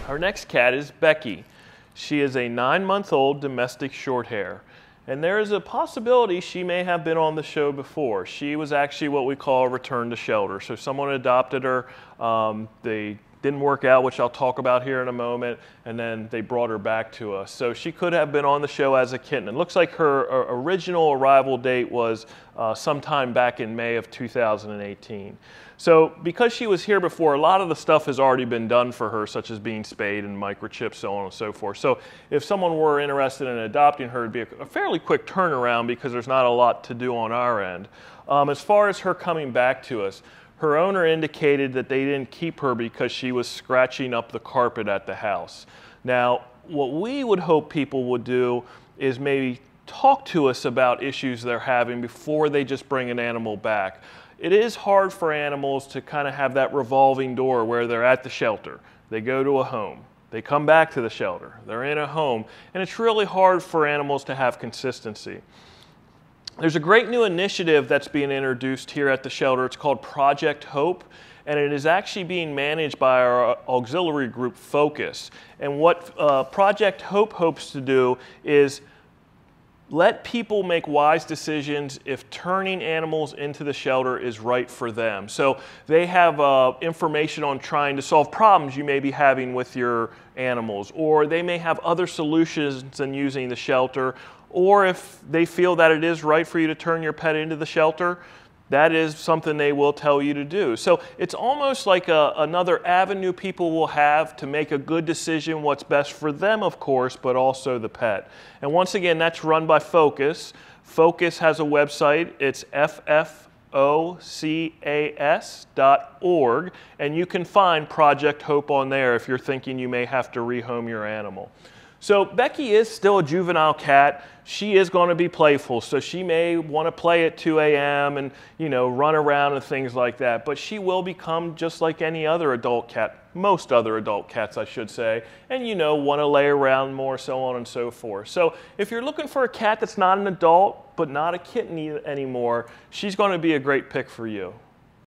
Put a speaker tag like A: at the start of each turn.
A: Our next cat is Becky. She is a 9-month-old domestic Shorthair. And there is a possibility she may have been on the show before. She was actually what we call a return to shelter. So someone adopted her, they didn't work out, which I'll talk about here in a moment, and then they brought her back to us. So she could have been on the show as a kitten. It looks like her original arrival date was sometime back in May of 2018. So because she was here before, a lot of the stuff has already been done for her, such as being spayed and microchipped, so on and so forth. So if someone were interested in adopting her, it'd be a fairly quick turnaround because there's not a lot to do on our end. As far as her coming back to us, her owner indicated that they didn't keep her because she was scratching up the carpet at the house. Now, what we would hope people would do is maybe talk to us about issues they're having before they just bring an animal back. It is hard for animals to kind of have that revolving door where they're at the shelter, they go to a home, they come back to the shelter, they're in a home, and it's really hard for animals to have consistency. There's a great new initiative that's being introduced here at the shelter. It's called Project Hope, and it is actually being managed by our auxiliary group, Focus. And what Project Hope hopes to do is let people make wise decisions if turning animals into the shelter is right for them. So they have information on trying to solve problems you may be having with your animals, or they may have other solutions than using the shelter, or if they feel that it is right for you to turn your pet into the shelter, that is something they will tell you to do. So it's almost like another avenue people will have to make a good decision, what's best for them, of course, but also the pet. And once again, that's run by Focus. Focus has a website. It's ffocas.org, and you can find Project Hope on there if you're thinking you may have to rehome your animal. So Becky is still a juvenile cat. She is going to be playful, so she may want to play at 2 a.m. and, you know, run around and things like that. But she will become just like any other adult cat, most other adult cats, I should say, and, you know, want to lay around more, so on and so forth. So if you're looking for a cat that's not an adult but not a kitten anymore, she's going to be a great pick for you.